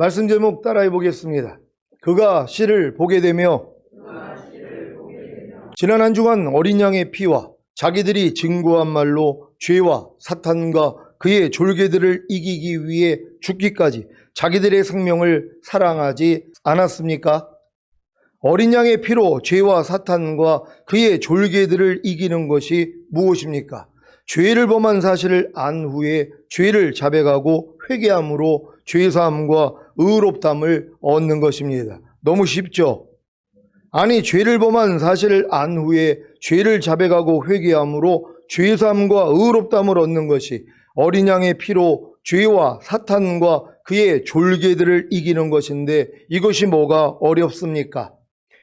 말씀 제목 따라해 보겠습니다. 그가 씨를 보게 되며 지난 한 주간 어린 양의 피와 자기들이 증거한 말로 죄와 사탄과 그의 졸개들을 이기기 위해 죽기까지 자기들의 생명을 사랑하지 않았습니까? 어린 양의 피로 죄와 사탄과 그의 졸개들을 이기는 것이 무엇입니까? 죄를 범한 사실을 안 후에 죄를 자백하고 회개함으로 죄사함과 의롭다함을 얻는 것입니다. 너무 쉽죠? 아니, 죄를 범한 사실을 안 후에 죄를 자백하고 회개함으로 죄사함과 의롭다함을 얻는 것이 어린 양의 피로 죄와 사탄과 그의 졸개들을 이기는 것인데 이것이 뭐가 어렵습니까?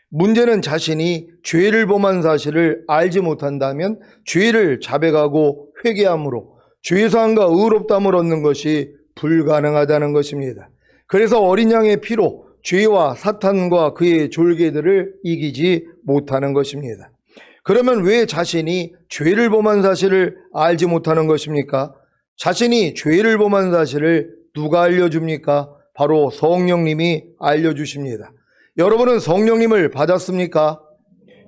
문제는 자신이 죄를 범한 사실을 알지 못한다면 죄를 자백하고 회개함으로 죄사함과 의롭다함을 얻는 것이 불가능하다는 것입니다. 그래서 어린 양의 피로 죄와 사탄과 그의 졸개들을 이기지 못하는 것입니다. 그러면 왜 자신이 죄를 범한 사실을 알지 못하는 것입니까? 자신이 죄를 범한 사실을 누가 알려줍니까? 바로 성령님이 알려주십니다. 여러분은 성령님을 받았습니까?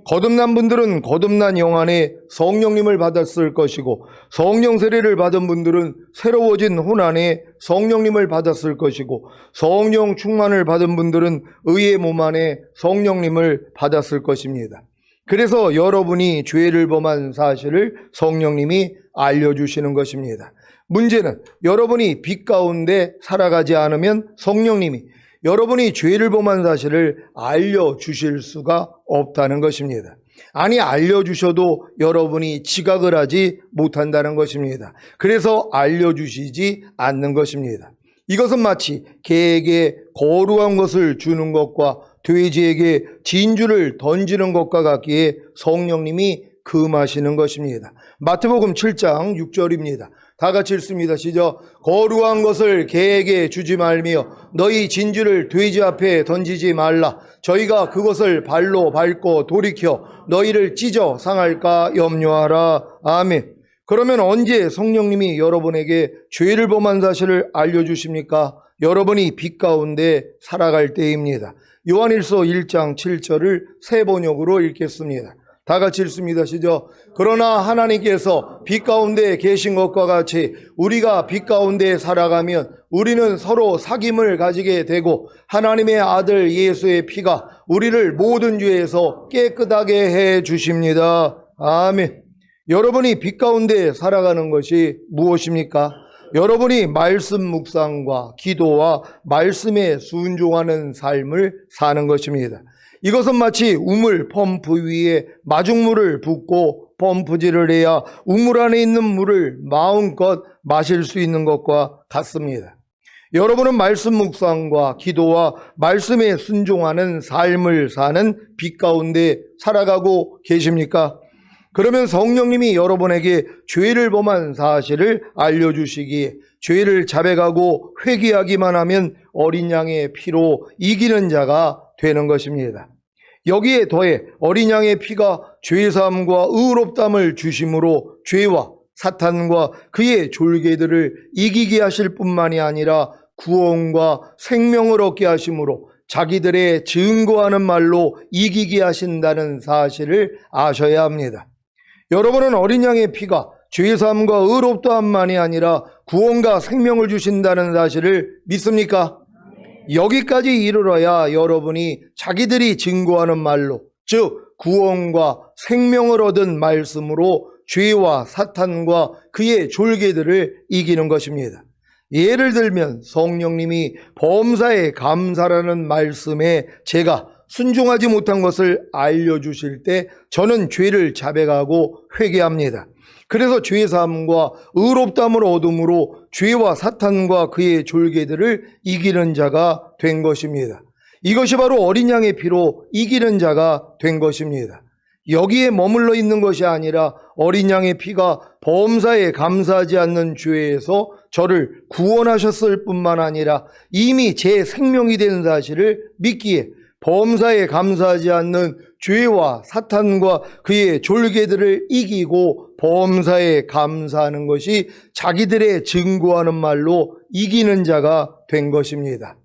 거듭난 분들은 거듭난 영 안에 성령님을 받았을 것이고 성령 세례를 받은 분들은 새로워진 혼 안에 성령님을 받았을 것이고 성령 충만을 받은 분들은 의의 몸 안에 성령님을 받았을 것입니다. 그래서 여러분이 죄를 범한 사실을 성령님이 알려주시는 것입니다. 문제는 여러분이 빛 가운데 살아가지 않으면 성령님이 여러분이 죄를 범한 사실을 알려주실 수가 없다는 것입니다. 아니, 알려주셔도 여러분이 지각을 하지 못한다는 것입니다. 그래서 알려주시지 않는 것입니다. 이것은 마치 개에게 거룩한 것을 주는 것과 돼지에게 진주를 던지는 것과 같기에 성령님이 금하시는 것입니다. 마태복음 7장 6절입니다. 다 같이 읽습니다. 시작. 거룩한 것을 개에게 주지 말며 너희 진주를 돼지 앞에 던지지 말라. 저희가 그것을 발로 밟고 돌이켜 너희를 찢어 상할까 염려하라. 아멘. 그러면 언제 성령님이 여러분에게 죄를 범한 사실을 알려주십니까? 여러분이 빛 가운데 살아갈 때입니다. 요한일서 1장 7절을 새 번역으로 읽겠습니다. 다 같이 읽습니다. 시작. 그러나 하나님께서 빛 가운데 계신 것과 같이 우리가 빛 가운데 살아가면 우리는 서로 사귐을 가지게 되고 하나님의 아들 예수의 피가 우리를 모든 죄에서 깨끗하게 해 주십니다. 아멘. 여러분이 빛 가운데 살아가는 것이 무엇입니까? 여러분이 말씀 묵상과 기도와 말씀에 순종하는 삶을 사는 것입니다. 이것은 마치 우물 펌프 위에 마중물을 붓고 펌프질을 해야 우물 안에 있는 물을 마음껏 마실 수 있는 것과 같습니다. 여러분은 말씀 묵상과 기도와 말씀에 순종하는 삶을 사는 빛 가운데 살아가고 계십니까? 그러면 성령님이 여러분에게 죄를 범한 사실을 알려주시기에 죄를 자백하고 회개하기만 하면 어린 양의 피로 이기는 자가 되는 것입니다. 여기에 더해 어린 양의 피가 죄사함과 의롭다함을 주심으로 죄와 사탄과 그의 졸개들을 이기게 하실 뿐만이 아니라 구원과 생명을 얻게 하심으로 자기들의 증거하는 말로 이기게 하신다는 사실을 아셔야 합니다. 여러분은 어린 양의 피가 죄사함과 의롭다함만이 아니라 구원과 생명을 주신다는 사실을 믿습니까? 여기까지 이르러야 여러분이 자기들이 증거하는 말로, 즉 구원과 생명을 얻은 말씀으로 죄와 사탄과 그의 졸개들을 이기는 것입니다. 예를 들면 성령님이 범사에 감사라는 말씀에 제가 순종하지 못한 것을 알려주실 때 저는 죄를 자백하고 회개합니다. 그래서 죄사함과 의롭다함을 얻음으로 죄와 사탄과 그의 졸개들을 이기는 자가 된 것입니다. 이것이 바로 어린 양의 피로 이기는 자가 된 것입니다. 여기에 머물러 있는 것이 아니라 어린 양의 피가 범사에 감사하지 않는 죄에서 저를 구원하셨을 뿐만 아니라 이미 제 생명이 된 사실을 믿기에 범사에 감사하지 않는 죄와 사탄과 그의 졸개들을 이기고 범사에 감사하는 것이 자기들의 증거하는 말로 이기는 자가 된 것입니다.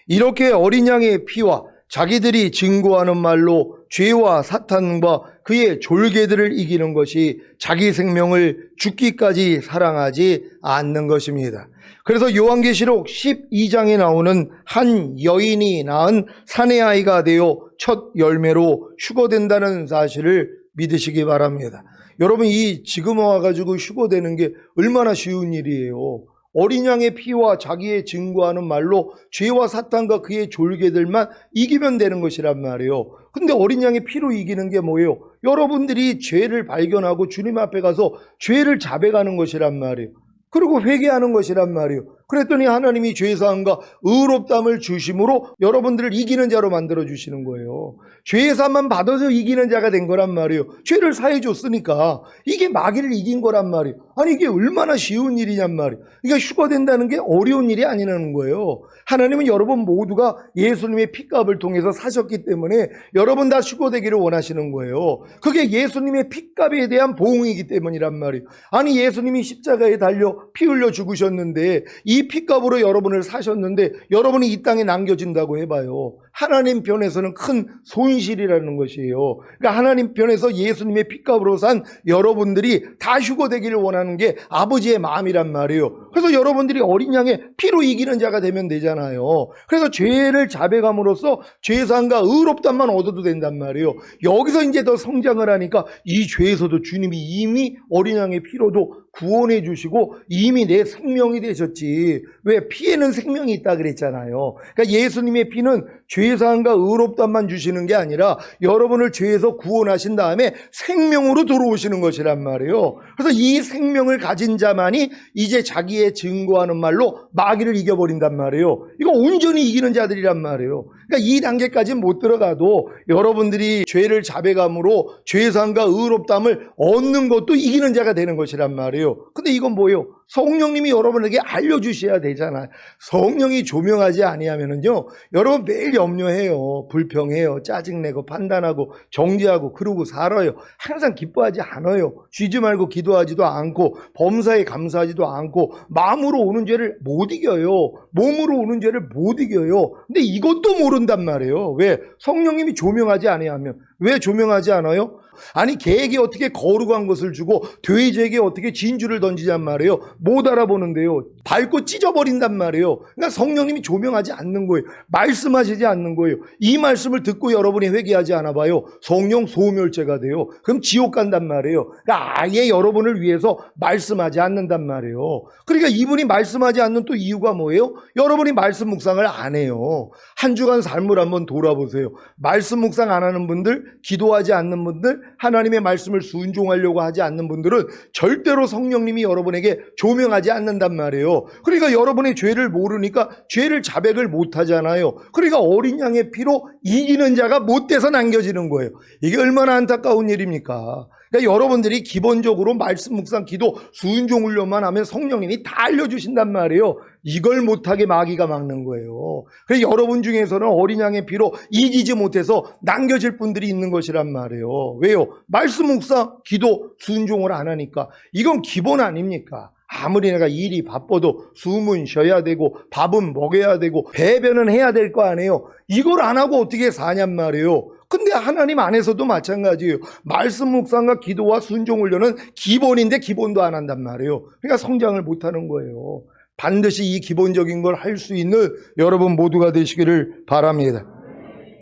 이렇게 어린 양의 피와 자기들이 증거하는 말로 죄와 사탄과 그의 졸개들을 이기는 것이 자기 생명을 죽기까지 사랑하지 않는 것입니다. 그래서 요한계시록 12장에 나오는 한 여인이 낳은 사내 아이가 되어 첫 열매로 휴거된다는 사실을 믿으시기 바랍니다. 여러분, 이 지금 와가지고 휴거되는 게 얼마나 쉬운 일이에요. 어린 양의 피와 자기의 증거하는 말로 죄와 사탄과 그의 졸개들만 이기면 되는 것이란 말이에요. 근데 어린 양의 피로 이기는 게 뭐예요? 여러분들이 죄를 발견하고 주님 앞에 가서 죄를 자백하는 것이란 말이에요. 그리고 회개하는 것이란 말이에요. 그랬더니 하나님이 죄사함과 의롭다함을 주심으로 여러분들을 이기는 자로 만들어 주시는 거예요. 죄사함만 받아서 이기는 자가 된 거란 말이에요. 죄를 사해 줬으니까 이게 마귀를 이긴 거란 말이에요. 아니, 이게 얼마나 쉬운 일이냔 말이에요. 그러니까 휴거된다는 게 어려운 일이 아니라는 거예요. 하나님은 여러분 모두가 예수님의 핏값을 통해서 사셨기 때문에 여러분 다 휴거되기를 원하시는 거예요. 그게 예수님의 핏값에 대한 보응이기 때문이란 말이에요. 아니, 예수님이 십자가에 달려 피 흘려 죽으셨는데 이 핏값으로 여러분을 사셨는데 여러분이 이 땅에 남겨진다고 해봐요. 하나님 편에서는 큰 손실이라는 것이에요. 그러니까 하나님 편에서 예수님의 핏값으로 산 여러분들이 다 휴거되기를 원하는 게 아버지의 마음이란 말이에요. 그래서 여러분들이 어린 양의 피로 이기는 자가 되면 되잖아요. 그래서 죄를 자백함으로써 죄사함과 의롭다함만 얻어도 된단 말이에요. 여기서 이제 더 성장을 하니까 이 죄에서도 주님이 이미 어린 양의 피로도 구원해 주시고 이미 내 생명이 되셨지. 왜? 피에는 생명이 있다 그랬잖아요. 그러니까 예수님의 피는 죄사함과 의롭다함만 주시는 게 아니라 여러분을 죄에서 구원하신 다음에 생명으로 들어오시는 것이란 말이에요. 그래서 이 생명을 가진 자만이 이제 자기의 증거하는 말로 마귀를 이겨버린단 말이에요. 이거 온전히 이기는 자들이란 말이에요. 그러니까 이 단계까지는 못 들어가도 여러분들이 죄를 자백함으로 죄사함과 의롭다함을 얻는 것도 이기는 자가 되는 것이란 말이에요. 근데 이건 뭐예요? 성령님이 여러분에게 알려주셔야 되잖아요. 성령이 조명하지 아니하면은요, 여러분 매일 염려해요. 불평해요. 짜증내고 판단하고 정죄하고 그러고 살아요. 항상 기뻐하지 않아요. 쉬지 말고 기도하지도 않고 범사에 감사하지도 않고 마음으로 오는 죄를 못 이겨요. 몸으로 오는 죄를 못 이겨요. 근데 이것도 모른단 말이에요. 왜? 성령님이 조명하지 아니하면. 왜 조명하지 않아요? 아니, 개에게 어떻게 거룩한 것을 주고 돼지에게 어떻게 진주를 던지냔 말이에요. 못 알아보는데요. 밟고 찢어버린단 말이에요. 그러니까 성령님이 조명하지 않는 거예요. 말씀하시지 않는 거예요. 이 말씀을 듣고 여러분이 회개하지 않아 봐요. 성령 소멸죄가 돼요. 그럼 지옥 간단 말이에요. 그러니까 아예 여러분을 위해서 말씀하지 않는단 말이에요. 그러니까 이분이 말씀하지 않는 또 이유가 뭐예요? 여러분이 말씀 묵상을 안 해요. 한 주간 삶을 한번 돌아보세요. 말씀 묵상 안 하는 분들, 기도하지 않는 분들, 하나님의 말씀을 순종하려고 하지 않는 분들은 절대로 성령님이 여러분에게 조명하지 않는단 말이에요. 그러니까 여러분의 죄를 모르니까 죄를 자백을 못 하잖아요. 그러니까 어린 양의 피로 이기는 자가 못 돼서 남겨지는 거예요. 이게 얼마나 안타까운 일입니까? 그러니까 여러분들이 기본적으로 말씀 묵상 기도 순종 훈련만 하면 성령님이 다 알려주신단 말이에요. 이걸 못하게 마귀가 막는 거예요. 그래서 여러분 중에서는 어린 양의 피로 이기지 못해서 남겨질 분들이 있는 것이란 말이에요. 왜요? 말씀 묵상 기도 순종을 안 하니까. 이건 기본 아닙니까? 아무리 내가 일이 바빠도 숨은 쉬어야 되고 밥은 먹여야 되고 배변은 해야 될 거 아니에요. 이걸 안 하고 어떻게 사냔 말이에요. 근데 하나님 안에서도 마찬가지예요. 말씀 묵상과 기도와 순종 훈련은 기본인데 기본도 안 한단 말이에요. 그러니까 성장을 못하는 거예요. 반드시 이 기본적인 걸 할 수 있는 여러분 모두가 되시기를 바랍니다.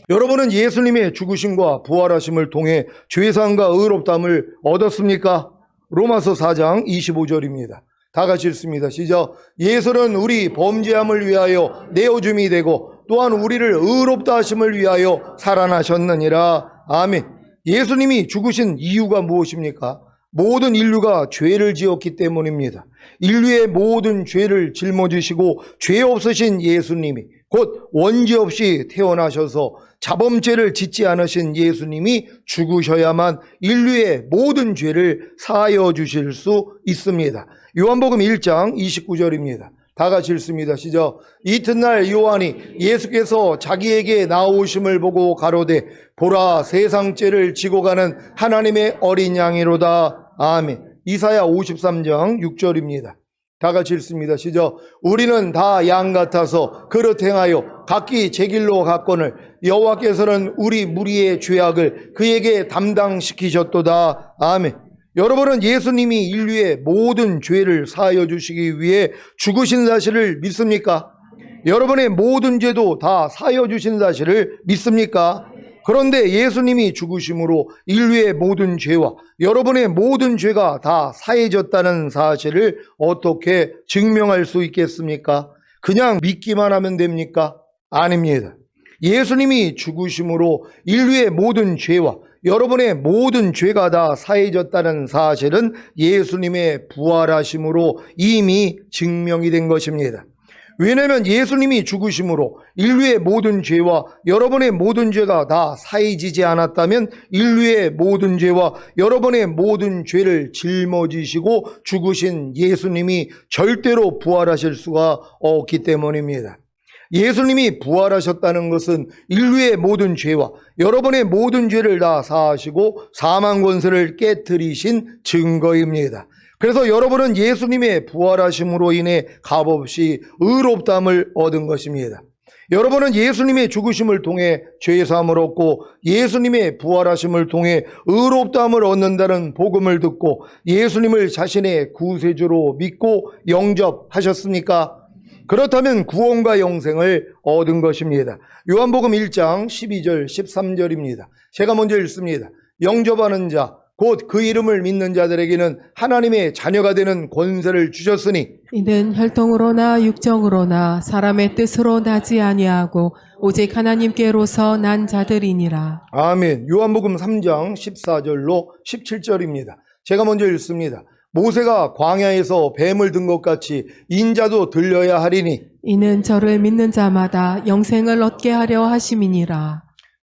여러분은 예수님의 죽으심과 부활하심을 통해 죄사함과 의롭다함을 얻었습니까? 로마서 4장 25절입니다. 다 같이 읽습니다. 시작. 예수는 우리 범죄함을 위하여 내어줌이 되고 또한 우리를 의롭다 하심을 위하여 살아나셨느니라. 아멘. 예수님이 죽으신 이유가 무엇입니까? 모든 인류가 죄를 지었기 때문입니다. 인류의 모든 죄를 짊어지시고 죄 없으신 예수님이, 곧 원죄 없이 태어나셔서 자범죄를 짓지 않으신 예수님이 죽으셔야만 인류의 모든 죄를 사하여 주실 수 있습니다. 요한복음 1장 29절입니다. 다 같이 읽습니다. 시작. 이튿날 요한이 예수께서 자기에게 나오심을 보고 가로되 보라, 세상 죄를 지고 가는 하나님의 어린 양이로다. 아멘. 이사야 53장 6절입니다. 다 같이 읽습니다. 시작. 우리는 다 양 같아서 그릇 행하여 각기 제 길로 갔거늘 여호와께서는 우리 무리의 죄악을 그에게 담당시키셨도다. 아멘. 여러분은 예수님이 인류의 모든 죄를 사하여 주시기 위해 죽으신 사실을 믿습니까? 여러분의 모든 죄도 다 사하여 주신 사실을 믿습니까? 그런데 예수님이 죽으심으로 인류의 모든 죄와 여러분의 모든 죄가 다 사해졌다는 사실을 어떻게 증명할 수 있겠습니까? 그냥 믿기만 하면 됩니까? 아닙니다. 예수님이 죽으심으로 인류의 모든 죄와 여러분의 모든 죄가 다 사해졌다는 사실은 예수님의 부활하심으로 이미 증명이 된 것입니다. 왜냐하면 예수님이 죽으심으로 인류의 모든 죄와 여러분의 모든 죄가 다 사해지지 않았다면 인류의 모든 죄와 여러분의 모든 죄를 짊어지시고 죽으신 예수님이 절대로 부활하실 수가 없기 때문입니다. 예수님이 부활하셨다는 것은 인류의 모든 죄와 여러분의 모든 죄를 다 사하시고 사망 권세를 깨뜨리신 증거입니다. 그래서 여러분은 예수님의 부활하심으로 인해 값없이 의롭다함을 얻은 것입니다. 여러분은 예수님의 죽으심을 통해 죄사함을 얻고 예수님의 부활하심을 통해 의롭다함을 얻는다는 복음을 듣고 예수님을 자신의 구세주로 믿고 영접하셨습니까? 그렇다면 구원과 영생을 얻은 것입니다. 요한복음 1장 12절 13절입니다. 제가 먼저 읽습니다. 영접하는 자 곧 그 이름을 믿는 자들에게는 하나님의 자녀가 되는 권세를 주셨으니 이는 혈통으로나 육정으로나 사람의 뜻으로 나지 아니하고 오직 하나님께로서 난 자들이니라. 아멘. 요한복음 3장 14절로 17절입니다. 제가 먼저 읽습니다. 모세가 광야에서 뱀을 든 것 같이 인자도 들려야 하리니 이는 저를 믿는 자마다 영생을 얻게 하려 하심이니라.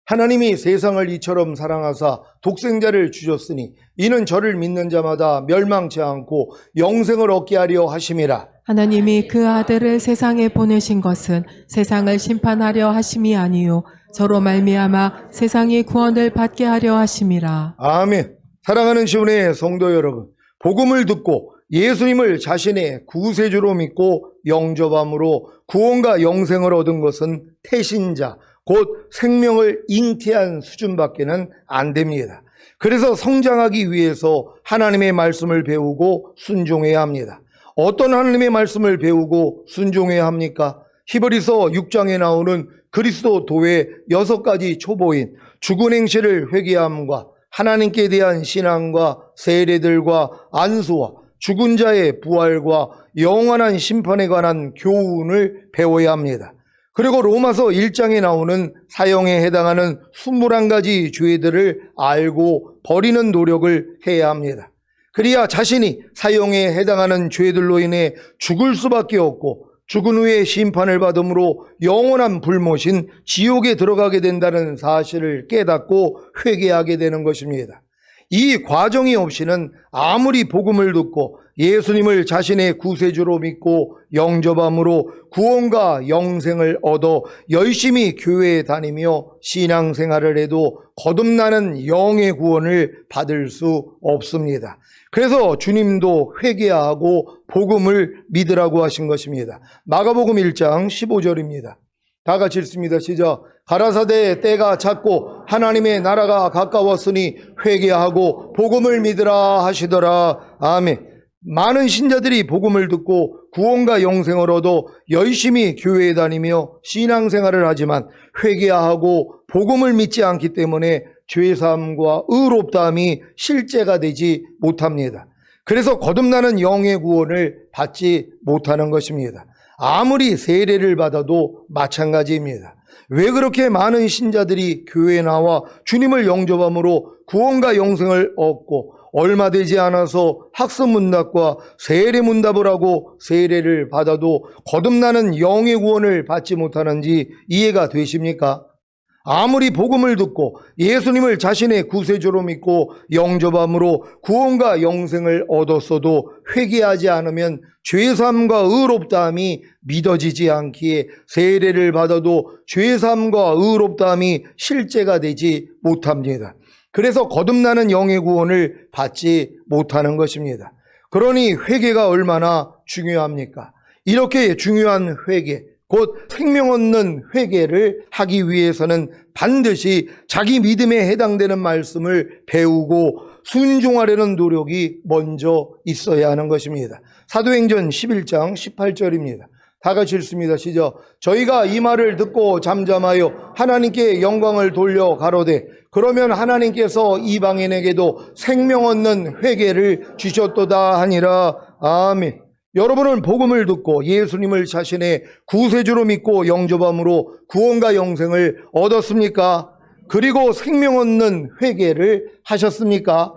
하나님이 세상을 이처럼 사랑하사 독생자를 주셨으니 이는 저를 믿는 자마다 멸망치 않고 영생을 얻게 하려 하심이라. 하나님이 그 아들을 세상에 보내신 것은 세상을 심판하려 하심이 아니요 저로 말미암아 세상이 구원을 받게 하려 하심이라. 아멘. 사랑하는 시온의 성도 여러분, 복음을 듣고 예수님을 자신의 구세주로 믿고 영접함으로 구원과 영생을 얻은 것은 태신자, 곧 생명을 잉태한 수준밖에는 안 됩니다. 그래서 성장하기 위해서 하나님의 말씀을 배우고 순종해야 합니다. 어떤 하나님의 말씀을 배우고 순종해야 합니까? 히브리서 6장에 나오는 그리스도도의 6가지 초보인 죽은 행실을 회개함과 하나님께 대한 신앙과 세례들과 안수와 죽은 자의 부활과 영원한 심판에 관한 교훈을 배워야 합니다. 그리고 로마서 1장에 나오는 사형에 해당하는 21가지 죄들을 알고 버리는 노력을 해야 합니다. 그래야 자신이 사형에 해당하는 죄들로 인해 죽을 수밖에 없고 죽은 후에 심판을 받음으로 영원한 불못인 지옥에 들어가게 된다는 사실을 깨닫고 회개하게 되는 것입니다. 이 과정이 없이는 아무리 복음을 듣고 예수님을 자신의 구세주로 믿고 영접함으로 구원과 영생을 얻어 열심히 교회에 다니며 신앙생활을 해도 거듭나는 영의 구원을 받을 수 없습니다. 그래서 주님도 회개하고 복음을 믿으라고 하신 것입니다. 마가복음 1장 15절입니다. 다 같이 읽습니다. 시작. 가라사대 때가 찼고 하나님의 나라가 가까웠으니 회개하고 복음을 믿으라 하시더라. 아멘. 많은 신자들이 복음을 듣고 구원과 영생을 얻어 열심히 교회에 다니며 신앙생활을 하지만 회개하고 복음을 믿지 않기 때문에 죄사함과 의롭다함이 실제가 되지 못합니다. 그래서 거듭나는 영의 구원을 받지 못하는 것입니다. 아무리 세례를 받아도 마찬가지입니다. 왜 그렇게 많은 신자들이 교회에 나와 주님을 영접함으로 구원과 영생을 얻고 얼마 되지 않아서 학습문답과 세례문답을 하고 세례를 받아도 거듭나는 영의 구원을 받지 못하는지 이해가 되십니까? 아무리 복음을 듣고 예수님을 자신의 구세주로 믿고 영접함으로 구원과 영생을 얻었어도 회개하지 않으면 죄사함과 의롭다함이 믿어지지 않기에 세례를 받아도 죄사함과 의롭다함이 실제가 되지 못합니다. 그래서 거듭나는 영의 구원을 받지 못하는 것입니다. 그러니 회개가 얼마나 중요합니까? 이렇게 중요한 회개, 곧 생명 얻는 회개를 하기 위해서는 반드시 자기 믿음에 해당되는 말씀을 배우고 순종하려는 노력이 먼저 있어야 하는 것입니다. 사도행전 11장 18절입니다. 다 같이 읽습니다. 시작. 저희가 이 말을 듣고 잠잠하여 하나님께 영광을 돌려 가로되 그러면 하나님께서 이방인에게도 생명 얻는 회개를 주셨도다 하니라. 아멘. 여러분은 복음을 듣고 예수님을 자신의 구세주로 믿고 영접함으로 구원과 영생을 얻었습니까? 그리고 생명 얻는 회개를 하셨습니까?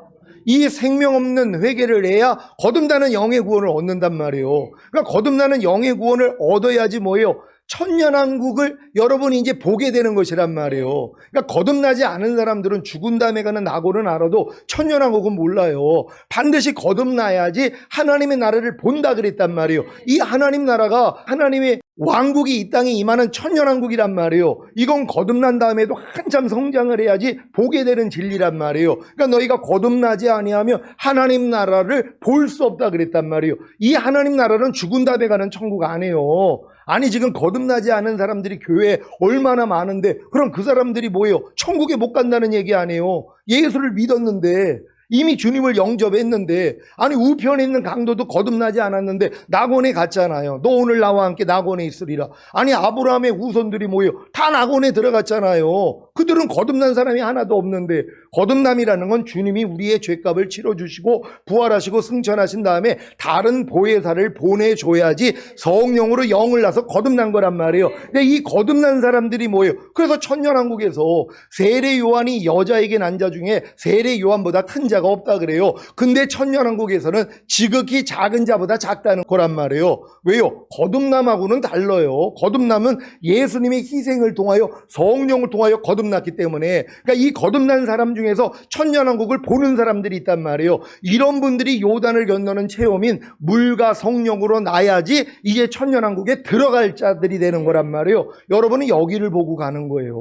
이 생명 없는 회개를 해야 거듭나는 영의 구원을 얻는단 말이에요. 그러니까 거듭나는 영의 구원을 얻어야지 뭐예요? 천년왕국을 여러분이 이제 보게 되는 것이란 말이에요. 그러니까 거듭나지 않은 사람들은 죽은 다음에 가는 낙오는 알아도 천년왕국은 몰라요. 반드시 거듭나야지 하나님의 나라를 본다 그랬단 말이에요. 이 하나님 나라가 하나님의 왕국이 이 땅에 임하는 천년왕국이란 말이에요. 이건 거듭난 다음에도 한참 성장을 해야지 보게 되는 진리란 말이에요. 그러니까 너희가 거듭나지 아니하면 하나님 나라를 볼 수 없다 그랬단 말이에요. 이 하나님 나라는 죽은 다음에 가는 천국 아니에요. 아니 지금 거듭나지 않은 사람들이 교회에 얼마나 많은데 그럼 그 사람들이 뭐예요? 천국에 못 간다는 얘기 아니에요. 예수를 믿었는데 이미 주님을 영접했는데 아니 우편에 있는 강도도 거듭나지 않았는데 낙원에 갔잖아요. 너 오늘 나와 함께 낙원에 있으리라. 아니 아브라함의 후손들이 뭐예요? 다 낙원에 들어갔잖아요. 그들은 거듭난 사람이 하나도 없는데 거듭남이라는 건 주님이 우리의 죄값을 치러주시고 부활하시고 승천하신 다음에 다른 보혜사를 보내줘야지 성령으로 영을 낳아서 거듭난 거란 말이에요. 근데 이 거듭난 사람들이 뭐예요? 그래서 천년왕국에서 세례 요한이 여자에게 난 자 중에 세례 요한보다 큰 자가 없다 그래요. 근데 천년왕국에서는 지극히 작은 자보다 작다는 거란 말이에요. 왜요? 거듭남하고는 달라요. 거듭남은 예수님의 희생을 통하여 성령을 통하여 거듭났기 때문에 그러니까 이 거듭난 사람 중에서 천년왕국을 보는 사람들이 있단 말이에요. 이런 분들이 요단을 건너는 체험인 물과 성령으로 나야지 이제 천년왕국에 들어갈 자들이 되는 거란 말이에요. 여러분은 여기를 보고 가는 거예요.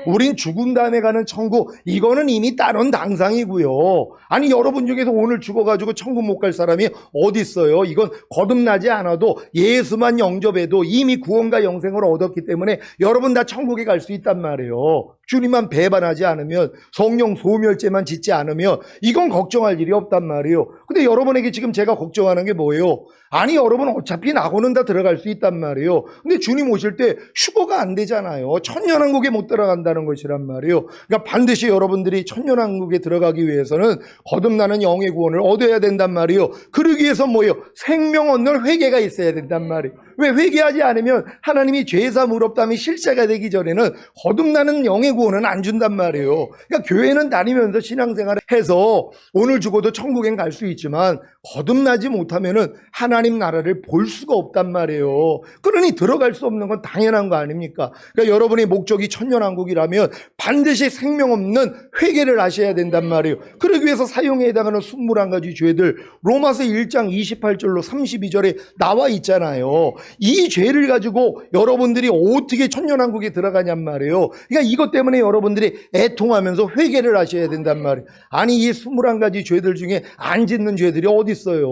우린 죽은 다음에 가는 천국, 이거는 이미 따른 당상이고요. 아니 여러분 중에서 오늘 죽어가지고 천국 못 갈 사람이 어디 있어요? 이건 거듭나지 않아도 예수만 영접해도 이미 구원과 영생을 얻었기 때문에 여러분 다 천국에 갈 수 있단 말이에요. 주님만 배반하지 않으면, 성령 소멸죄만 짓지 않으면 이건 걱정할 일이 없단 말이에요. 근데 여러분에게 지금 제가 걱정하는 게 뭐예요? 아니 여러분 어차피 낙원은 다 들어갈 수 있단 말이에요. 근데 주님 오실 때 휴거가 안 되잖아요. 천년왕국에 못 들어간다는 것이란 말이에요. 그러니까 반드시 여러분들이 천년왕국에 들어가기 위해서는 거듭나는 영의 구원을 얻어야 된단 말이에요. 그러기 위해서 뭐예요? 생명 얻는 회개가 있어야 된단 말이에요. 왜? 회개하지 않으면 하나님이 죄사 무럽담이 실제가 되기 전에는 거듭나는 영의 구원은 안 준단 말이에요. 그러니까 교회는 다니면서 신앙생활을 해서 오늘 죽어도 천국엔 갈 수 있지만 거듭나지 못하면은 하나님 나라를 볼 수가 없단 말이에요. 그러니 들어갈 수 없는 건 당연한 거 아닙니까? 그러니까 여러분의 목적이 천년왕국이라면 반드시 생명 없는 회개를 하셔야 된단 말이에요. 그러기 위해서 사형에 해당하는 21가지 죄들 로마서 1장 28절로 32절에 나와 있잖아요. 이 죄를 가지고 여러분들이 어떻게 천년왕국에 들어가냔 말이에요. 그러니까 이것 때문에 여러분들이 애통하면서 회개를 하셔야 된단 말이에요. 아니 이 21가지 죄들 중에 안 짓는 죄들이 어디 있어요?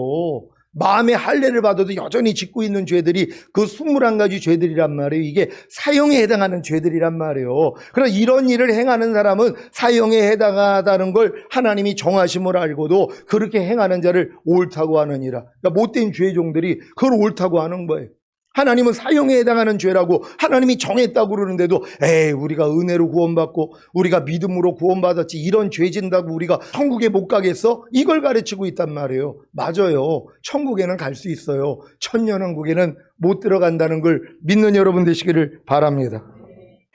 마음의 할례를 받아도 여전히 짓고 있는 죄들이 그 21가지 죄들이란 말이에요. 이게 사형에 해당하는 죄들이란 말이에요. 그러나 이런 일을 행하는 사람은 사형에 해당하다는 걸 하나님이 정하심을 알고도 그렇게 행하는 자를 옳다고 하느니라. 그러니까 못된 죄종들이 그걸 옳다고 하는 거예요. 하나님은 사형에 해당하는 죄라고 하나님이 정했다고 그러는데도 에이 우리가 은혜로 구원받고 우리가 믿음으로 구원받았지 이런 죄 진다고 우리가 천국에 못 가겠어? 이걸 가르치고 있단 말이에요. 맞아요. 천국에는 갈 수 있어요. 천년왕국에는 못 들어간다는 걸 믿는 여러분 되시기를 바랍니다.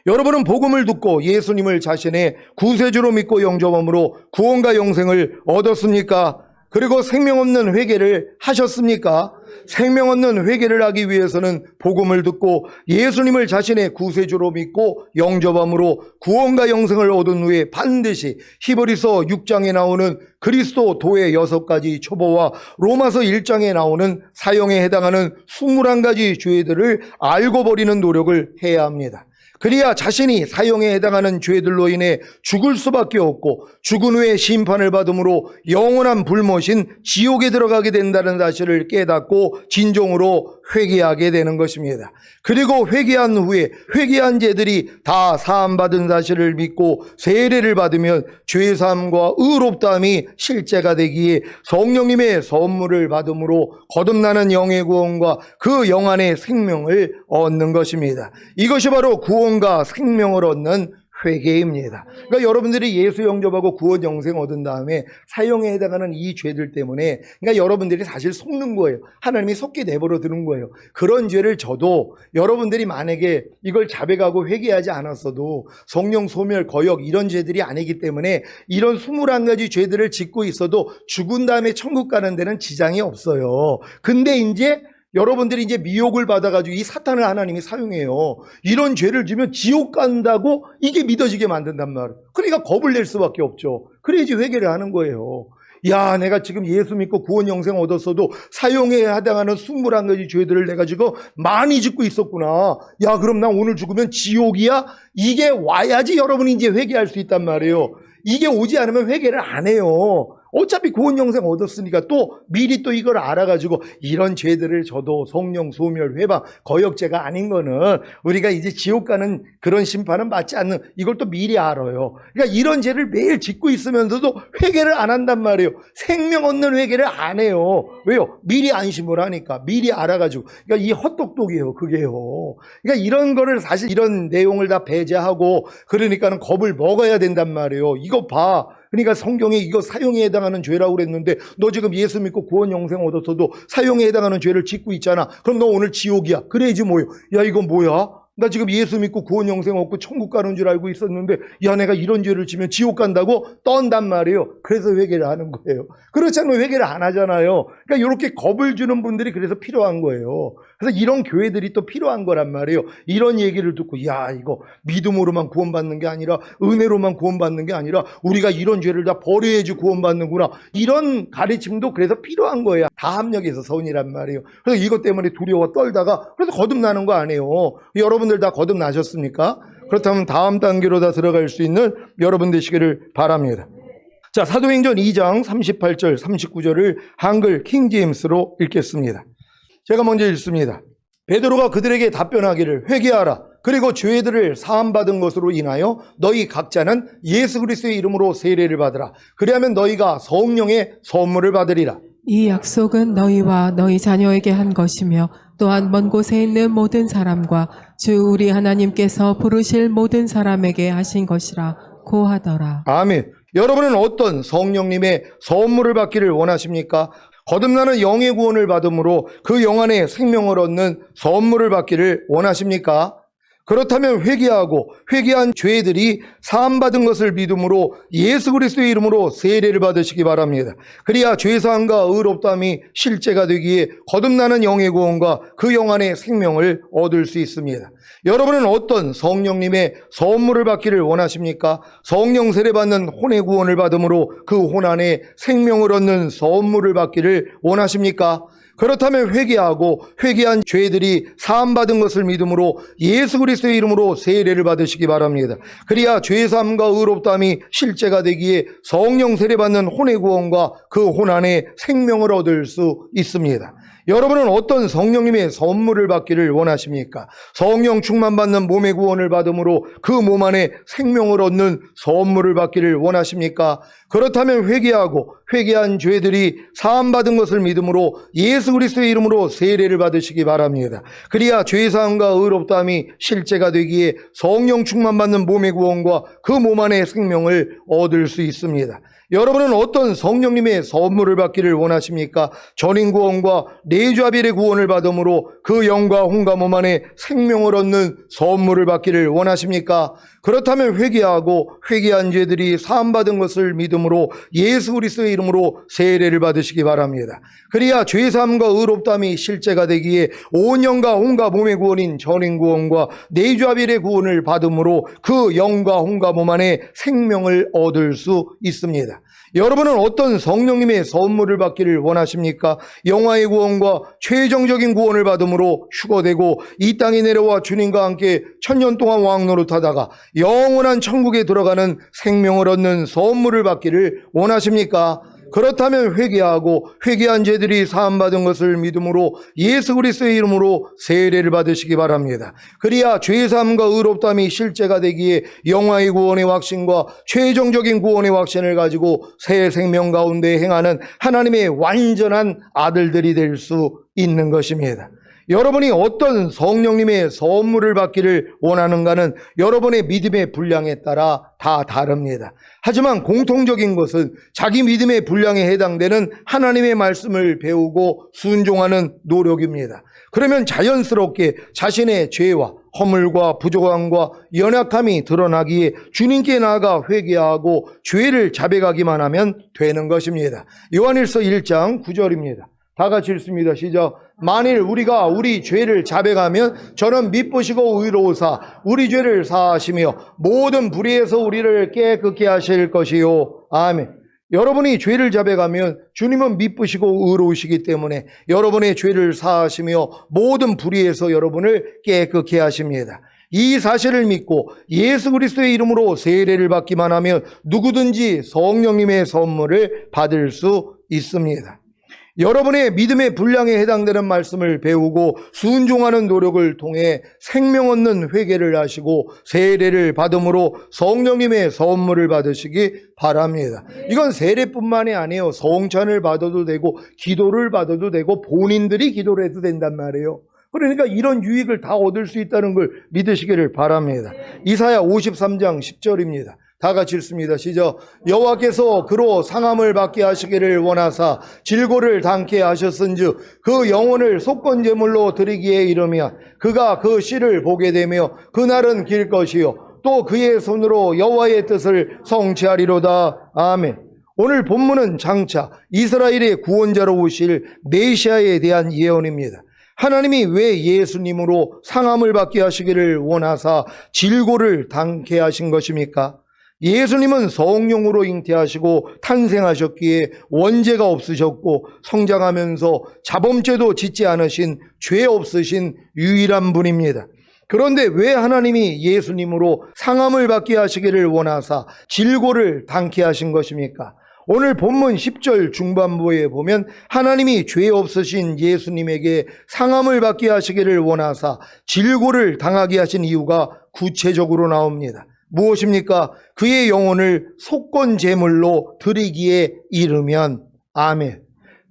여러분은 복음을 듣고 예수님을 자신의 구세주로 믿고 영접함으로 구원과 영생을 얻었습니까? 그리고 생명 없는 회개를 하셨습니까? 생명 없는 회개를 하기 위해서는 복음을 듣고 예수님을 자신의 구세주로 믿고 영접함으로 구원과 영생을 얻은 후에 반드시 히브리서 6장에 나오는 그리스도 도의 6가지 초보와 로마서 1장에 나오는 사형에 해당하는 21가지 죄들을 알고 버리는 노력을 해야 합니다. 그래야 자신이 사형에 해당하는 죄들로 인해 죽을 수밖에 없고 죽은 후에 심판을 받음으로 영원한 불못인 지옥에 들어가게 된다는 사실을 깨닫고 진정으로 회개하게 되는 것입니다. 그리고 회개한 후에 회개한 죄들이 다 사함받은 사실을 믿고 세례를 받으면 죄사함과 의롭다함이 실제가 되기에 성령님의 선물을 받음으로 거듭나는 영의 구원과 그 영안의 생명을 얻는 것입니다. 이것이 바로 구원과 생명을 얻는 회개입니다. 그러니까 여러분들이 예수 영접하고 구원 영생 얻은 다음에 사형에 해당하는 이 죄들 때문에 그러니까 여러분들이 사실 속는 거예요. 하나님이 속게 내버려 두는 거예요. 그런 죄를 져도 여러분들이 만약에 이걸 자백하고 회개하지 않았어도 성령 소멸, 거역 이런 죄들이 아니기 때문에 이런 21가지 죄들을 짓고 있어도 죽은 다음에 천국 가는 데는 지장이 없어요. 근데 이제 여러분들이 이제 미혹을 받아가지고 이 사탄을 하나님이 사용해요. 이런 죄를 지면 지옥 간다고 이게 믿어지게 만든단 말이에요. 그러니까 겁을 낼 수밖에 없죠. 그래야지 회개를 하는 거예요. 야, 내가 지금 예수 믿고 구원 영생 얻었어도 사형에 해당하는 21가지 죄들을 내가 지금 많이 짓고 있었구나. 야, 그럼 나 오늘 죽으면 지옥이야? 이게 와야지 여러분이 이제 회개할 수 있단 말이에요. 이게 오지 않으면 회개를 안 해요. 어차피 구원 영생 얻었으니까 또 미리 또 이걸 알아가지고 이런 죄들을 저도 성령 소멸 회방 거역죄가 아닌 거는 우리가 이제 지옥 가는 그런 심판은 받지 않는 이걸 또 미리 알아요. 그러니까 이런 죄를 매일 짓고 있으면서도 회개를 안 한단 말이에요. 생명 얻는 회개를 안 해요. 왜요? 미리 안심을 하니까 미리 알아가지고. 그러니까 이 헛똑똑이에요. 그게요. 그러니까 이런 거를 사실 이런 내용을 다 배제하고 그러니까는 겁을 먹어야 된단 말이에요. 이거 봐. 그러니까 성경에 이거 사형에 해당하는 죄라고 그랬는데 너 지금 예수 믿고 구원 영생 얻었어도 사형에 해당하는 죄를 짓고 있잖아. 그럼 너 오늘 지옥이야. 그래야지 뭐요. 야, 이거 뭐야? 나 지금 예수 믿고 구원 영생 얻고 천국 가는 줄 알고 있었는데 야, 내가 이런 죄를 지면 지옥 간다고 떤단 말이에요. 그래서 회개를 하는 거예요. 그렇지 않으면 회개를 안 하잖아요. 그러니까 이렇게 겁을 주는 분들이 그래서 필요한 거예요. 그래서 이런 교회들이 또 필요한 거란 말이에요. 이런 얘기를 듣고 야, 이거 믿음으로만 구원받는 게 아니라 은혜로만 구원받는 게 아니라 우리가 이런 죄를 다 버려야지 구원받는구나. 이런 가르침도 그래서 필요한 거예요. 다 합력해서 선이란 말이에요. 그래서 이것 때문에 두려워 떨다가 그래서 거듭나는 거 아니에요. 여러분들 다 거듭나셨습니까? 그렇다면 다음 단계로 다 들어갈 수 있는 여러분 되시기를 바랍니다. 자, 사도행전 2장 38절 39절을 한글 킹제임스로 읽겠습니다. 제가 먼저 읽습니다. 베드로가 그들에게 답변하기를 회개하라. 그리고 죄들을 사함받은 것으로 인하여 너희 각자는 예수 그리스도의 이름으로 세례를 받으라. 그리하면 너희가 성령의 선물을 받으리라. 이 약속은 너희와 너희 자녀에게 한 것이며 또한 먼 곳에 있는 모든 사람과 주 우리 하나님께서 부르실 모든 사람에게 하신 것이라 고하더라. 아멘. 여러분은 어떤 성령님의 선물을 받기를 원하십니까? 거듭나는 영의 구원을 받음으로 그 영 안에 생명을 얻는 선물을 받기를 원하십니까? 그렇다면 회개하고 회개한 죄들이 사함받은 것을 믿음으로 예수 그리스도의 이름으로 세례를 받으시기 바랍니다. 그래야 죄사함과 의롭다함이 실제가 되기에 거듭나는 영의 구원과 그 영 안의 생명을 얻을 수 있습니다. 여러분은 어떤 성령님의 선물을 받기를 원하십니까? 성령 세례 받는 혼의 구원을 받음으로 그 혼 안에 생명을 얻는 선물을 받기를 원하십니까? 그렇다면 회개하고 회개한 죄들이 사함받은 것을 믿음으로 예수 그리스도의 이름으로 세례를 받으시기 바랍니다. 그래야 죄사함과 의롭다함이 실제가 되기에 성령 세례받는 혼의 구원과 그 혼 안에 생명을 얻을 수 있습니다. 여러분은 어떤 성령님의 선물을 받기를 원하십니까? 성령 충만받는 몸의 구원을 받음으로 그 몸 안에 생명을 얻는 선물을 받기를 원하십니까? 그렇다면 회개하고 회개한 죄들이 사함받은 것을 믿음으로 예수 그리스도의 이름으로 세례를 받으시기 바랍니다. 그래야 죄사함과 의롭다함이 실제가 되기에 성령 충만받는 몸의 구원과 그 몸 안에 생명을 얻을 수 있습니다. 여러분은 어떤 성령님의 선물을 받기를 원하십니까? 전인구원과 내좌빌의 구원을 받음으로 그 영과 혼과 몸 안에 생명을 얻는 선물을 받기를 원하십니까? 그렇다면 회개하고 회개한 죄들이 사함받은 것을 믿음으로 예수 그리스도의 이름으로 세례를 받으시기 바랍니다. 그래야 죄사함과 의롭다함이 실제가 되기에 온 영과 혼과 몸의 구원인 전인구원과 내좌빌의 구원을 받음으로 그 영과 혼과 몸 안에 생명을 얻을 수 있습니다. 여러분은 어떤 성령님의 선물을 받기를 원하십니까? 영화의 구원과 구원과 최종적인 구원을 받음으로 휴거되고 이 땅에 내려와 주님과 함께 천년 동안 왕노릇하다가 영원한 천국에 들어가는 생명을 얻는 선물을 받기를 원하십니까? 그렇다면 회개하고 회개한 죄들이 사함받은 것을 믿음으로 예수 그리스도의 이름으로 세례를 받으시기 바랍니다. 그래야 죄사함과 의롭다함이 실제가 되기에 영화의 구원의 확신과 최종적인 구원의 확신을 가지고 새 생명 가운데 행하는 하나님의 완전한 아들들이 될 수 있는 것입니다. 여러분이 어떤 성령님의 선물을 받기를 원하는가는 여러분의 믿음의 분량에 따라 다 다릅니다. 하지만 공통적인 것은 자기 믿음의 분량에 해당되는 하나님의 말씀을 배우고 순종하는 노력입니다. 그러면 자연스럽게 자신의 죄와 허물과 부족함과 연약함이 드러나기에 주님께 나아가 회개하고 죄를 자백하기만 하면 되는 것입니다. 요한일서 1장 9절입니다. 다 같이 읽습니다. 시작. 만일 우리가 우리 죄를 자백하면 저는 미쁘시고 의로우사 우리 죄를 사하시며 모든 불의에서 우리를 깨끗게 하실 것이요. 아멘. 여러분이 죄를 자백하면 주님은 미쁘시고 의로우시기 때문에 여러분의 죄를 사하시며 모든 불의에서 여러분을 깨끗게 하십니다. 이 사실을 믿고 예수 그리스도의 이름으로 세례를 받기만 하면 누구든지 성령님의 선물을 받을 수 있습니다. 여러분의 믿음의 분량에 해당되는 말씀을 배우고 순종하는 노력을 통해 생명 얻는 회개를 하시고 세례를 받음으로 성령님의 선물을 받으시기 바랍니다. 이건 세례뿐만이 아니에요. 성찬을 받아도 되고 기도를 받아도 되고 본인들이 기도를 해도 된단 말이에요. 그러니까 이런 유익을 다 얻을 수 있다는 걸 믿으시기를 바랍니다. 이사야 53장 10절입니다. 다 같이 읽습니다. 시작. 여호와께서 그로 상함을 받게 하시기를 원하사 질고를 당케 하셨은즉 그 영혼을 속건제물로 드리기에 이르면 그가 그 씨를 보게 되며 그날은 길 것이요 또 그의 손으로 여호와의 뜻을 성취하리로다. 아멘. 오늘 본문은 장차 이스라엘의 구원자로 오실 메시아에 대한 예언입니다. 하나님이 왜 예수님으로 상함을 받게 하시기를 원하사 질고를 당케 하신 것입니까? 예수님은 성령으로 잉태하시고 탄생하셨기에 원죄가 없으셨고 성장하면서 자범죄도 짓지 않으신 죄 없으신 유일한 분입니다. 그런데 왜 하나님이 예수님으로 상함을 받게 하시기를 원하사 질고를 당케 하신 것입니까? 오늘 본문 10절 중반부에 보면 하나님이 죄 없으신 예수님에게 상함을 받게 하시기를 원하사 질고를 당하게 하신 이유가 구체적으로 나옵니다. 무엇입니까? 그의 영혼을 속건제물로 드리기에 이르면. 아멘.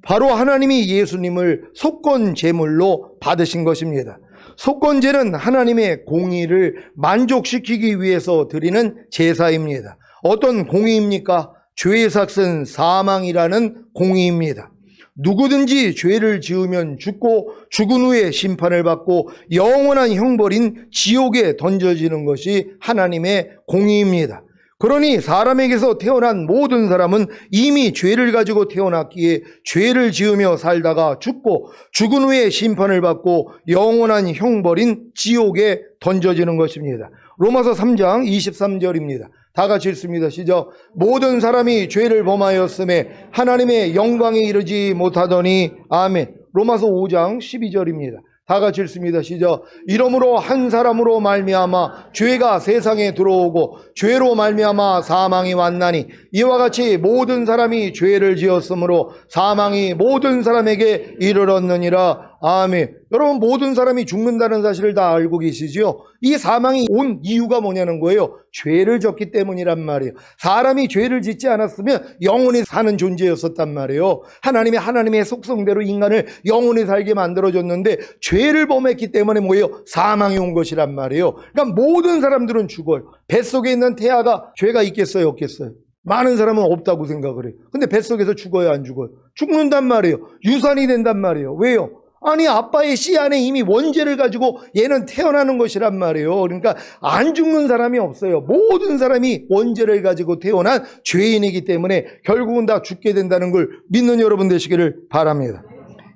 바로 하나님이 예수님을 속건제물로 받으신 것입니다. 속건제는 하나님의 공의를 만족시키기 위해서 드리는 제사입니다. 어떤 공의입니까? 죄의 삭은 사망이라는 공의입니다. 누구든지 죄를 지으면 죽고 죽은 후에 심판을 받고 영원한 형벌인 지옥에 던져지는 것이 하나님의 공의입니다. 그러니 사람에게서 태어난 모든 사람은 이미 죄를 가지고 태어났기에 죄를 지으며 살다가 죽고 죽은 후에 심판을 받고 영원한 형벌인 지옥에 던져지는 것입니다. 로마서 3장 23절입니다. 다 같이 읽습니다. 시작. 모든 사람이 죄를 범하였음에 하나님의 영광에 이르지 못하더니. 아멘. 로마서 5장 12절입니다. 다 같이 읽습니다. 시작. 이러므로 한 사람으로 말미암아 죄가 세상에 들어오고 죄로 말미암아 사망이 왔나니 이와 같이 모든 사람이 죄를 지었으므로 사망이 모든 사람에게 이르렀느니라. 아멘. 여러분 모든 사람이 죽는다는 사실을 다 알고 계시지요? 이 사망이 온 이유가 뭐냐는 거예요. 죄를 졌기 때문이란 말이에요. 사람이 죄를 짓지 않았으면 영원히 사는 존재였었단 말이에요. 하나님의 속성대로 인간을 영원히 살게 만들어줬는데 죄를 범했기 때문에 뭐예요? 사망이 온 것이란 말이에요. 그러니까 모든 사람들은 죽어요. 뱃속에 있는 태아가 죄가 있겠어요? 없겠어요? 많은 사람은 없다고 생각을 해요. 근데 뱃속에서 죽어요? 안 죽어요? 죽는단 말이에요. 유산이 된단 말이에요. 왜요? 아니 아빠의 씨 안에 이미 원죄를 가지고 얘는 태어나는 것이란 말이에요. 그러니까 안 죽는 사람이 없어요. 모든 사람이 원죄를 가지고 태어난 죄인이기 때문에 결국은 다 죽게 된다는 걸 믿는 여러분 되시기를 바랍니다.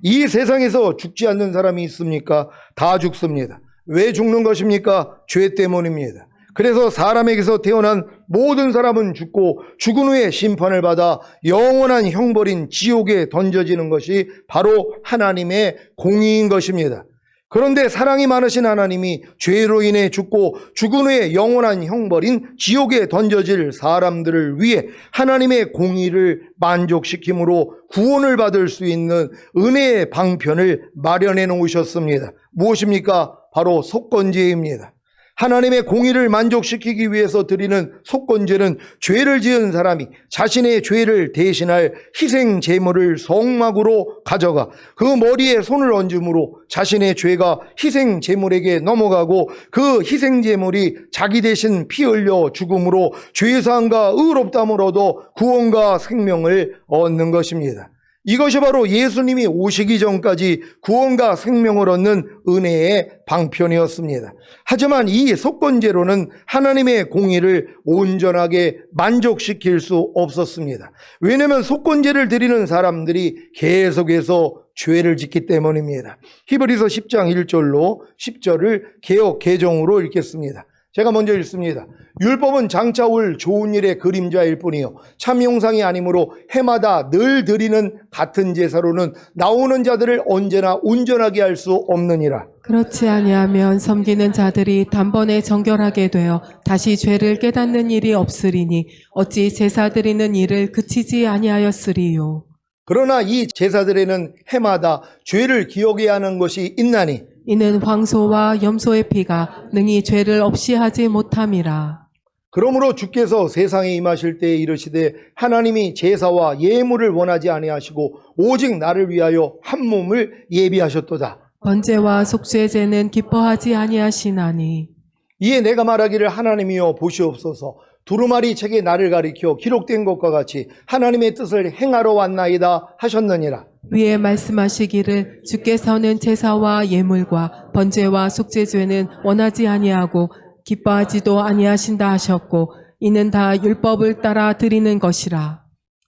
이 세상에서 죽지 않는 사람이 있습니까? 다 죽습니다. 왜 죽는 것입니까? 죄 때문입니다. 그래서 사람에게서 태어난 모든 사람은 죽고 죽은 후에 심판을 받아 영원한 형벌인 지옥에 던져지는 것이 바로 하나님의 공의인 것입니다. 그런데 사랑이 많으신 하나님이 죄로 인해 죽고 죽은 후에 영원한 형벌인 지옥에 던져질 사람들을 위해 하나님의 공의를 만족시킴으로 구원을 받을 수 있는 은혜의 방편을 마련해 놓으셨습니다. 무엇입니까? 바로 속건제입니다. 하나님의 공의를 만족시키기 위해서 드리는 속건제는 죄를 지은 사람이 자신의 죄를 대신할 희생 제물을 성막으로 가져가 그 머리에 손을 얹음으로 자신의 죄가 희생 제물에게 넘어가고 그 희생 제물이 자기 대신 피 흘려 죽음으로 죄사함과 의롭다함을 얻어 구원과 생명을 얻는 것입니다. 이것이 바로 예수님이 오시기 전까지 구원과 생명을 얻는 은혜의 방편이었습니다. 하지만 이 속건제로는 하나님의 공의를 온전하게 만족시킬 수 없었습니다. 왜냐하면 속건제를 드리는 사람들이 계속해서 죄를 짓기 때문입니다. 히브리서 10장 1절로 10절을 개역 개정으로 읽겠습니다. 제가 먼저 읽습니다. 율법은 장차 올 좋은 일의 그림자일 뿐이요 참 형상이 아니므로 해마다 늘 드리는 같은 제사로는 나오는 자들을 언제나 온전하게 할 수 없느니라. 그렇지 아니하면 섬기는 자들이 단번에 정결하게 되어 다시 죄를 깨닫는 일이 없으리니 어찌 제사 드리는 일을 그치지 아니하였으리요. 그러나 이 제사들에는 해마다 죄를 기억해야 하는 것이 있나니 이는 황소와 염소의 피가 능히 죄를 없이 하지 못함이라. 그러므로 주께서 세상에 임하실 때에 이르시되 하나님이 제사와 예물을 원하지 아니하시고 오직 나를 위하여 한 몸을 예비하셨도다. 번제와 속죄제는 기뻐하지 아니하시나니 이에 내가 말하기를 하나님이여 보시옵소서 두루마리 책에 나를 가리켜 기록된 것과 같이 하나님의 뜻을 행하러 왔나이다 하셨느니라. 위에 말씀하시기를 주께서는 제사와 예물과 번제와 속죄제는 원하지 아니하고 기뻐하지도 아니하신다 하셨고 이는 다 율법을 따라 드리는 것이라.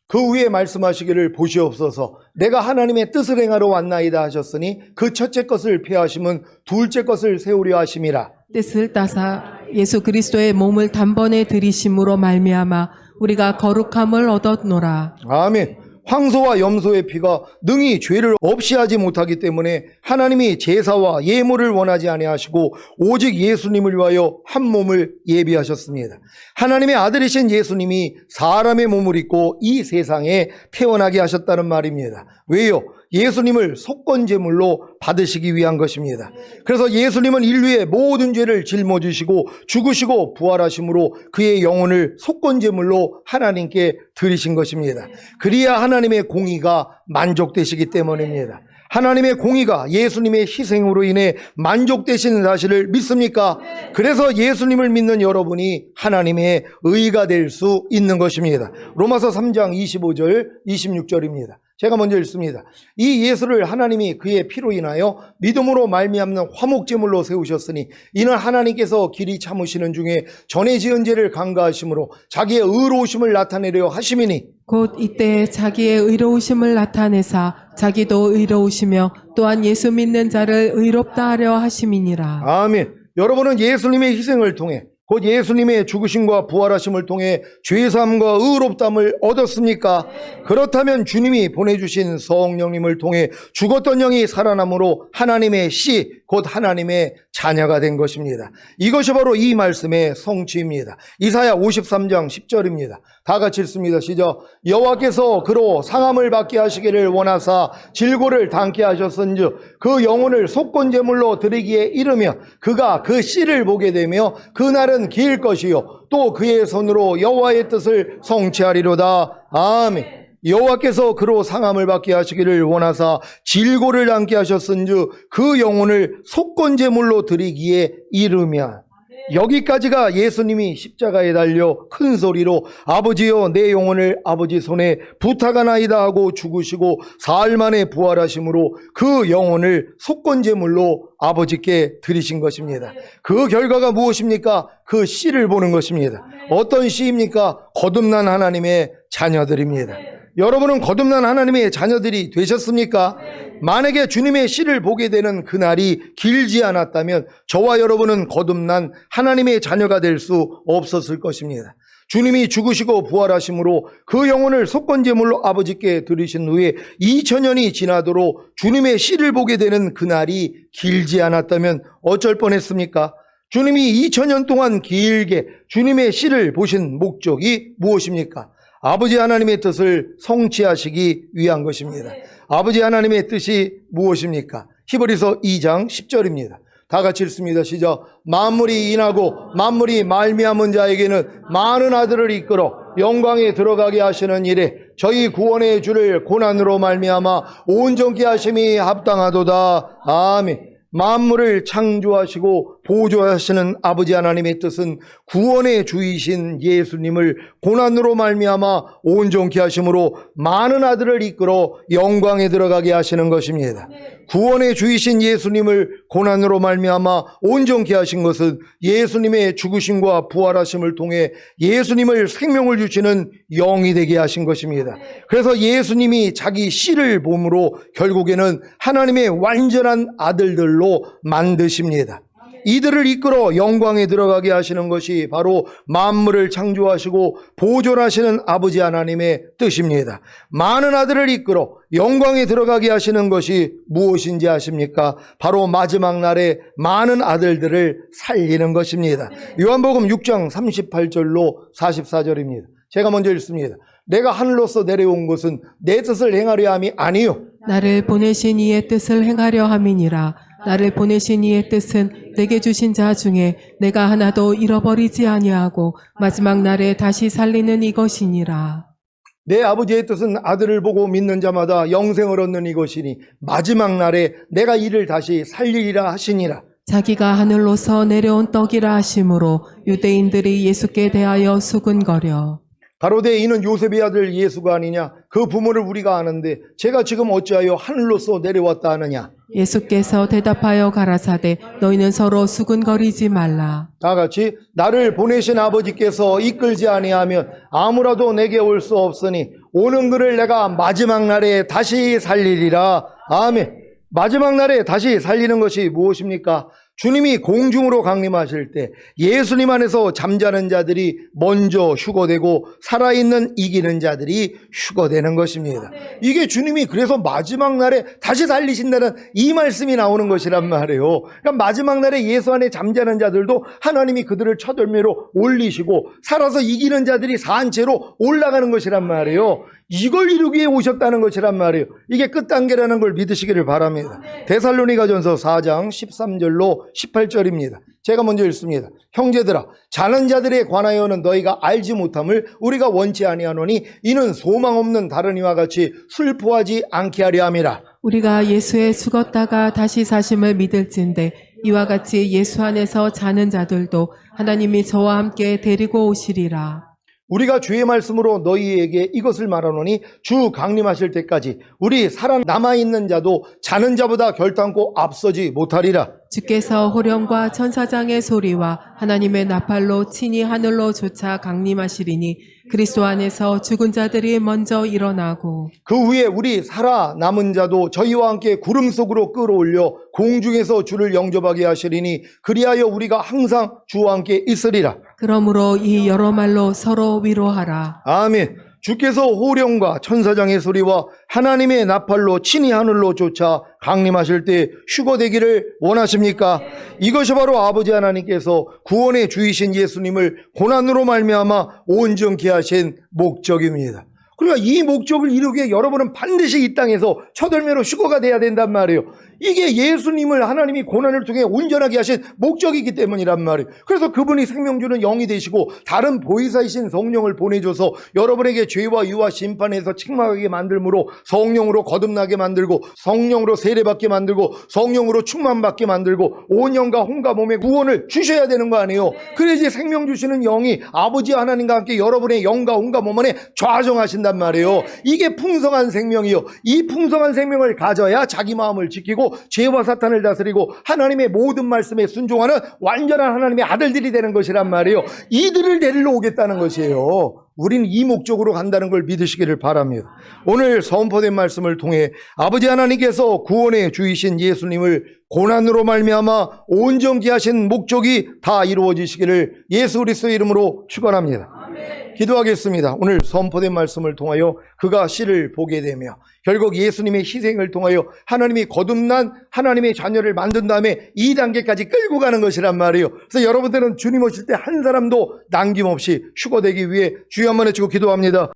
그 위에 말씀하시기를 보시옵소서 내가 하나님의 뜻을 행하러 왔나이다 하셨으니 그 첫째 것을 폐하심은 둘째 것을 세우려 하심이라. 뜻을 따사 예수 그리스도의 몸을 단번에 들이심으로 말미암아 우리가 거룩함을 얻었노라. 아멘. 황소와 염소의 피가 능히 죄를 없이 하지 못하기 때문에 하나님이 제사와 예물을 원하지 아니하시고 오직 예수님을 위하여 한 몸을 예비하셨습니다. 하나님의 아들이신 예수님이 사람의 몸을 입고 이 세상에 태어나게 하셨다는 말입니다. 왜요? 예수님을 속건제물로 받으시기 위한 것입니다. 그래서 예수님은 인류의 모든 죄를 짊어지시고 죽으시고 부활하심으로 그의 영혼을 속건제물로 하나님께 드리신 것입니다. 그리야 하나님의 공의가 만족되시기 때문입니다. 하나님의 공의가 예수님의 희생으로 인해 만족되시는 사실을 믿습니까? 그래서 예수님을 믿는 여러분이 하나님의 의가 될 수 있는 것입니다. 로마서 3장 25절 26절입니다. 제가 먼저 읽습니다. 이 예수를 하나님이 그의 피로 인하여 믿음으로 말미암는 화목제물로 세우셨으니 이는 하나님께서 길이 참으시는 중에 전에 지은 죄를 간과하심으로 자기의 의로우심을 나타내려 하심이니 곧 이때 자기의 의로우심을 나타내사 자기도 의로우시며 또한 예수 믿는 자를 의롭다 하려 하심이니라. 아멘. 여러분은 예수님의 희생을 통해 곧 예수님의 죽으심과 부활하심을 통해 죄사함과 의롭다함을 얻었습니까? 그렇다면 주님이 보내주신 성령님을 통해 죽었던 영이 살아남으로 하나님의 씨, 곧 하나님의 자녀가 된 것입니다. 이것이 바로 이 말씀의 성취입니다. 이사야 53장 10절입니다. 다 같이 읽습니다. 시작. 여호와께서 그로 상함을 받게 하시기를 원하사 질고를 당케 하셨은즉 그 영혼을 속건제물로 드리기에 이르며 그가 그 씨를 보게 되며 그날은 길 것이요 또 그의 손으로 여호와의 뜻을 성취하리로다. 아멘. 여호와께서 그로 상함을 받게 하시기를 원하사 질고를 당케 하셨은즉 그 영혼을 속건제물로 드리기에 이르면 여기까지가 예수님이 십자가에 달려 큰 소리로 아버지여 내 영혼을 아버지 손에 부탁하나이다 하고 죽으시고 사흘 만에 부활하심으로 그 영혼을 속건제물로 아버지께 드리신 것입니다. 그 결과가 무엇입니까? 그 씨를 보는 것입니다. 어떤 씨입니까? 거듭난 하나님의 자녀들입니다. 여러분은 거듭난 하나님의 자녀들이 되셨습니까? 만약에 주님의 씨를 보게 되는 그날이 길지 않았다면 저와 여러분은 거듭난 하나님의 자녀가 될 수 없었을 것입니다. 주님이 죽으시고 부활하심으로 그 영혼을 속건제물로 아버지께 드리신 후에 2000년이 지나도록 주님의 씨를 보게 되는 그날이 길지 않았다면 어쩔 뻔했습니까? 주님이 2000년 동안 길게 주님의 씨를 보신 목적이 무엇입니까? 아버지 하나님의 뜻을 성취하시기 위한 것입니다. 아버지 하나님의 뜻이 무엇입니까? 히브리서 2장 10절입니다. 다 같이 읽습니다. 시작. 만물이 인하고 만물이 말미암은 자에게는 많은 아들을 이끌어 영광에 들어가게 하시는 일에 저희 구원의 주를 고난으로 말미암아 온전케 하심이 합당하도다. 아멘. 만물을 창조하시고 보조하시는 아버지 하나님의 뜻은 구원의 주이신 예수님을 고난으로 말미암아 온전케 하심으로 많은 아들을 이끌어 영광에 들어가게 하시는 것입니다. 구원의 주이신 예수님을 고난으로 말미암아 온전케 하신 것은 예수님의 죽으심과 부활하심을 통해 예수님을 생명을 주시는 영이 되게 하신 것입니다. 그래서 예수님이 자기 씨를 몸으로 결국에는 하나님의 완전한 아들들로 만드십니다. 이들을 이끌어 영광에 들어가게 하시는 것이 바로 만물을 창조하시고 보존하시는 아버지 하나님의 뜻입니다. 많은 아들을 이끌어 영광에 들어가게 하시는 것이 무엇인지 아십니까? 바로 마지막 날에 많은 아들들을 살리는 것입니다. 요한복음 6장 38절로 44절입니다. 제가 먼저 읽습니다. 내가 하늘로서 내려온 것은 내 뜻을 행하려 함이 아니요 나를 보내신 이의 뜻을 행하려 함이니라. 나를 보내신 이의 뜻은 내게 주신 자 중에 내가 하나도 잃어버리지 아니하고 마지막 날에 다시 살리는 이것이니라. 내 아버지의 뜻은 아들을 보고 믿는 자마다 영생을 얻는 이것이니 마지막 날에 내가 이를 다시 살리리라 하시니라. 자기가 하늘로서 내려온 떡이라 하심으로 유대인들이 예수께 대하여 수군거려 가로되 이는 요셉의 아들 예수가 아니냐? 그 부모를 우리가 아는데 제가 지금 어찌하여 하늘로서 내려왔다 하느냐? 예수께서 대답하여 가라사대 너희는 서로 수군거리지 말라. 다 같이 나를 보내신 아버지께서 이끌지 아니하면 아무라도 내게 올 수 없으니 오는 그를 내가 마지막 날에 다시 살리리라. 아멘. 마지막 날에 다시 살리는 것이 무엇입니까? 주님이 공중으로 강림하실 때 예수님 안에서 잠자는 자들이 먼저 휴거되고 살아있는 이기는 자들이 휴거되는 것입니다. 이게 주님이 그래서 마지막 날에 다시 살리신다는 이 말씀이 나오는 것이란 말이에요. 그러니까 마지막 날에 예수 안에 잠자는 자들도 하나님이 그들을 첫열매로 올리시고 살아서 이기는 자들이 산 채로 올라가는 것이란 말이에요. 이걸 이루기 위해 오셨다는 것이란 말이에요. 이게 끝단계라는 걸 믿으시기를 바랍니다. 데살로니가전서 4장 13절로 18절입니다. 제가 먼저 읽습니다. 형제들아 자는 자들에 관하여는 너희가 알지 못함을 우리가 원치 아니하노니 이는 소망 없는 다른 이와 같이 슬퍼하지 않게 하려 함이라. 우리가 예수에 죽었다가 다시 사심을 믿을진데 이와 같이 예수 안에서 자는 자들도 하나님이 저와 함께 데리고 오시리라. 우리가 주의 말씀으로 너희에게 이것을 말하노니 주 강림하실 때까지 우리 살아남아있는 자도 자는 자보다 결단코 앞서지 못하리라. 주께서 호령과 천사장의 소리와 하나님의 나팔로 친히 하늘로 쫓아 강림하시리니 그리스도 안에서 죽은 자들이 먼저 일어나고 그 후에 우리 살아남은 자도 저희와 함께 구름 속으로 끌어올려 공중에서 주를 영접하게 하시리니 그리하여 우리가 항상 주와 함께 있으리라. 그러므로 이 여러 말로 서로 위로하라. 아멘. 주께서 호령과 천사장의 소리와 하나님의 나팔로 친히 하늘로 쫓아 강림하실 때 휴거되기를 원하십니까? 이것이 바로 아버지 하나님께서 구원의 주이신 예수님을 고난으로 말미암아 온전케 하신 목적입니다. 그러니까 이 목적을 이루기 위해 여러분은 반드시 이 땅에서 첫열매로 휴거가 돼야 된단 말이에요. 이게 예수님을 하나님이 고난을 통해 온전하게 하신 목적이기 때문이란 말이에요. 그래서 그분이 생명 주는 영이 되시고 다른 보혜사이신 성령을 보내줘서 여러분에게 죄와 유와 심판에서 책망하게 만들므로 성령으로 거듭나게 만들고 성령으로 세례받게 만들고 성령으로 충만받게 만들고 온 영과 혼과 몸의 구원을 주셔야 되는 거 아니에요. 그래야지 생명 주시는 영이 아버지 하나님과 함께 여러분의 영과 혼과 몸 안에 좌정하신단 말이에요. 이게 풍성한 생명이요. 이 풍성한 생명을 가져야 자기 마음을 지키고 죄와 사탄을 다스리고 하나님의 모든 말씀에 순종하는 완전한 하나님의 아들들이 되는 것이란 말이에요. 이들을 데리러 오겠다는 것이에요. 우리는 이 목적으로 간다는 걸 믿으시기를 바랍니다. 오늘 선포된 말씀을 통해 아버지 하나님께서 구원의 주이신 예수님을 고난으로 말미암아 온전케 하신 목적이 다 이루어지시기를 예수 그리스도의 이름으로 축원합니다. 기도하겠습니다. 오늘 선포된 말씀을 통하여 그가 씨를 보게 되며 결국 예수님의 희생을 통하여 하나님이 거듭난 하나님의 자녀를 만든 다음에 이 단계까지 끌고 가는 것이란 말이에요. 그래서 여러분들은 주님 오실 때 한 사람도 남김없이 휴거되기 위해 주여 한번 외치고 기도합니다.